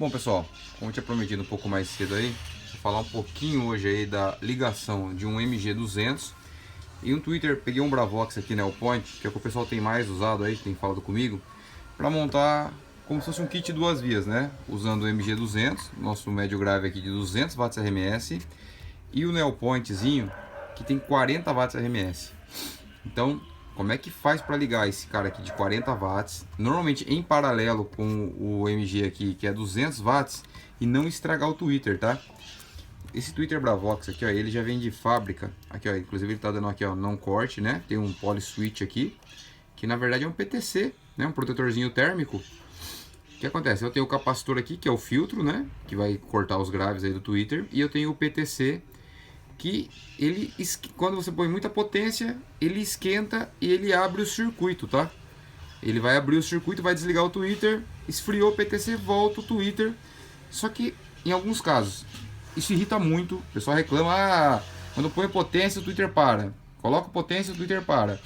Bom, pessoal, como eu tinha prometido um pouco mais cedo aí, vou falar um pouquinho hoje aí da ligação de um MG200 e um Twitter. Peguei um Bravox aqui, né, o Point, que é o que o pessoal tem mais usado aí, tem falado comigo, para montar como se fosse um kit duas vias, né, usando o MG200, nosso médio grave aqui de 200 watts RMS, e o Neopointzinho, que tem 40 watts RMS. Então, como é que faz para ligar esse cara aqui de 40 watts, normalmente em paralelo com o MG aqui, que é 200 watts, e não estragar o Twitter, tá? Esse Twitter Bravox aqui, ó, ele já vem de fábrica. Aqui, ó, inclusive ele tá dando aqui, ó, não corte, né? Tem um poly switch aqui, que na verdade é um PTC, né? Um protetorzinho térmico. O que acontece? Eu tenho o capacitor aqui, que é o filtro, né? Que vai cortar os graves aí do Twitter, e eu tenho o PTC, que ele, quando você põe muita potência, ele esquenta e ele abre o circuito, tá? Ele vai abrir o circuito, vai desligar o Twitter, esfriou o PTC, volta o Twitter. Só que em alguns casos isso irrita muito, o pessoal reclama, quando põe potência o Twitter para, coloca potência o Twitter para.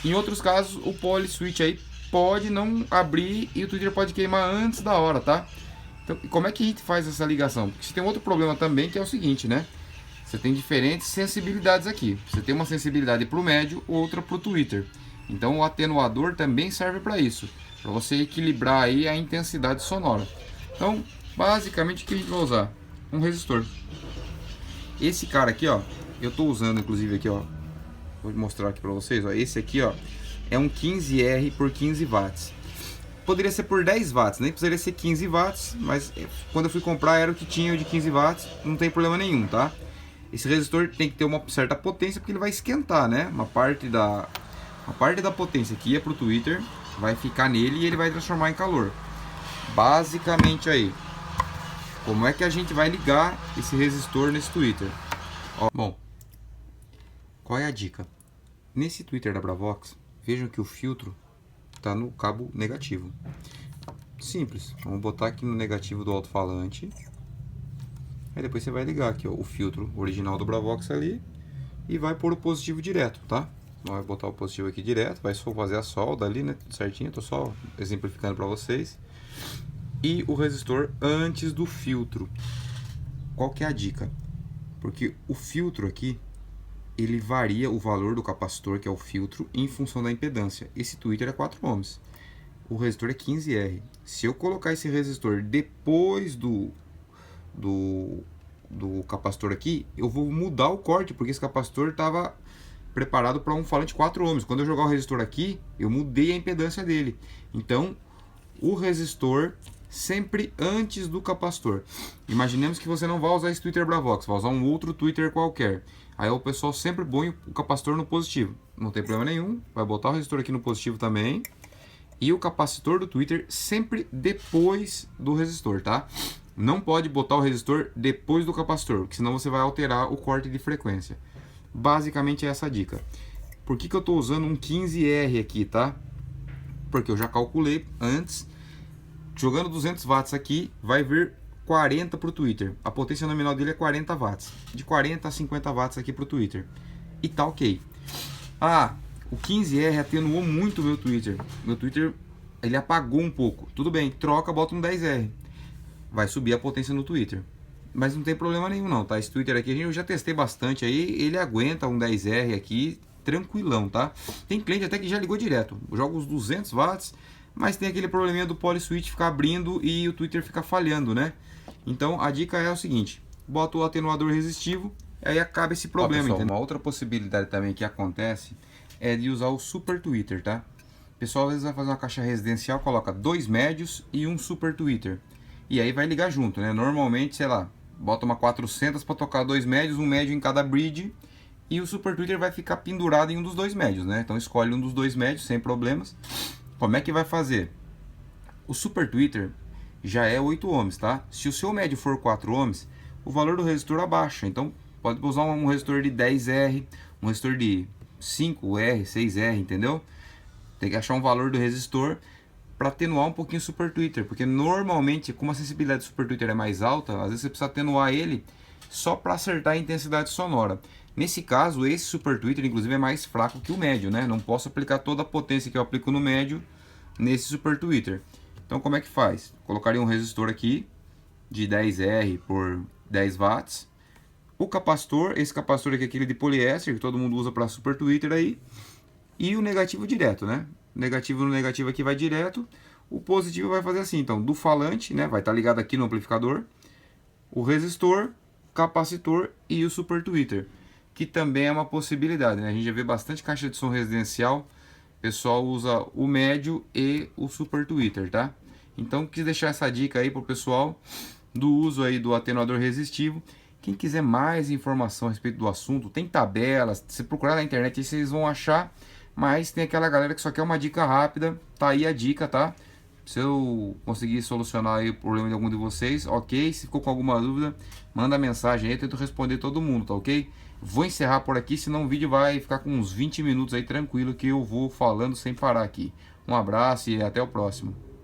Em outros casos o poly switch aí pode não abrir e o Twitter pode queimar antes da hora, tá? Então, como é que a gente faz essa ligação? Porque você tem outro problema também, que é o seguinte, né? Você tem diferentes sensibilidades aqui. Você tem uma sensibilidade para o médio, outra para o Twitter. Então o atenuador também serve para isso, para você equilibrar aí a intensidade sonora. Então, basicamente o que a gente vai usar? Um resistor. Esse cara aqui, ó, eu estou usando inclusive aqui, ó. Vou mostrar aqui para vocês, ó. Esse aqui, ó, é um 15R por 15 watts. Poderia ser por 10 watts, nem precisaria ser 15 watts, mas quando eu fui comprar era o que tinha de 15 watts, não tem problema nenhum, tá? Esse resistor tem que ter uma certa potência porque ele vai esquentar, né? Uma parte da potência que ia para o Twitter vai ficar nele e ele vai transformar em calor. Basicamente aí, como é que a gente vai ligar esse resistor nesse Twitter? Ó, bom, qual é a dica? Nesse Twitter da Bravox, vejam que o filtro está no cabo negativo. Simples, vamos botar aqui no negativo do alto-falante. Aí depois você vai ligar aqui, ó, o filtro original do Bravox ali e vai pôr o positivo direto, tá? Então vai botar o positivo aqui direto, vai só fazer a solda ali, né? Tudo certinho, tô só exemplificando para vocês. E o resistor antes do filtro. Qual que é a dica? Porque o filtro aqui, ele varia o valor do capacitor, que é o filtro, em função da impedância. Esse Twitter é 4 ohms. O resistor é 15R. Se eu colocar esse resistor depois do capacitor aqui, eu vou mudar o corte, porque esse capacitor estava preparado para um falante 4 ohms. Quando eu jogar o resistor aqui, eu mudei a impedância dele. Então, o resistor sempre antes do capacitor. Imaginemos que você não vai usar esse Twitter Bravox, vai usar um outro Twitter qualquer. Aí o pessoal sempre põe o capacitor no positivo. Não tem problema nenhum, vai botar o resistor aqui no positivo também. E o capacitor do Twitter sempre depois do resistor, tá? Não pode botar o resistor depois do capacitor, porque senão você vai alterar o corte de frequência. Basicamente é essa a dica. Por que eu estou usando um 15R aqui, tá? Porque eu já calculei antes. Jogando 200 watts aqui, vai vir 40 para o Twitter. A potência nominal dele é 40 watts. De 40 a 50 watts aqui para o Twitter. E tá ok. O 15R atenuou muito o meu Twitter. Meu Twitter, ele apagou um pouco. Tudo bem, troca, bota um 10R. Vai subir a potência no Twitter. Mas não tem problema nenhum não, tá? Esse Twitter aqui eu já testei bastante aí, ele aguenta um 10R aqui, tranquilão, tá? Tem cliente até que já ligou direto, joga os 200 watts, mas tem aquele probleminha do poly switch ficar abrindo e o Twitter ficar falhando, né? Então a dica é o seguinte, bota o atenuador resistivo, aí acaba esse problema. Pessoal, uma outra possibilidade também que acontece é de usar o super Twitter, tá? O pessoal às vezes vai fazer uma caixa residencial, coloca 2 médios e um super Twitter. E aí vai ligar junto, né? Normalmente, sei lá, bota uma 400 para tocar 2 médios, um médio em cada bridge. E o super Twitter vai ficar pendurado em um dos 2 médios, né? Então escolhe um dos 2 médios, sem problemas. Como é que vai fazer? O super Twitter já é 8 ohms, tá? Se o seu médio for 4 ohms, o valor do resistor abaixa. Então pode usar um resistor de 10R, um resistor de 5R, 6R, entendeu? Tem que achar um valor do resistor para atenuar um pouquinho o super Twitter, porque normalmente, como a sensibilidade do super Twitter é mais alta, às vezes você precisa atenuar ele só para acertar a intensidade sonora. Nesse caso, esse super Twitter, inclusive, é mais fraco que o médio, né? Não posso aplicar toda a potência que eu aplico no médio nesse super Twitter. Então, como é que faz? Colocaria um resistor aqui, de 10R por 10 watts. O capacitor, esse capacitor aqui é aquele de poliéster que todo mundo usa para super Twitter aí. E o negativo direto, né? Negativo no negativo aqui vai direto. O positivo vai fazer assim, então, do falante, né? Vai estar ligado aqui no amplificador. O resistor, capacitor e o super Twitter, que também é uma possibilidade, né? A gente já vê bastante caixa de som residencial. O pessoal usa o médio e o super Twitter, tá? Então, quis deixar essa dica aí pro pessoal do uso aí do atenuador resistivo. Quem quiser mais informação a respeito do assunto, tem tabelas, se procurar na internet aí vocês vão achar, mas tem aquela galera que só quer uma dica rápida, tá aí a dica, tá? Se eu conseguir solucionar aí o problema de algum de vocês, ok? Se ficou com alguma dúvida, manda mensagem aí, eu tento responder todo mundo, tá ok? Vou encerrar por aqui, senão o vídeo vai ficar com uns 20 minutos aí tranquilo que eu vou falando sem parar aqui. Um abraço e até o próximo.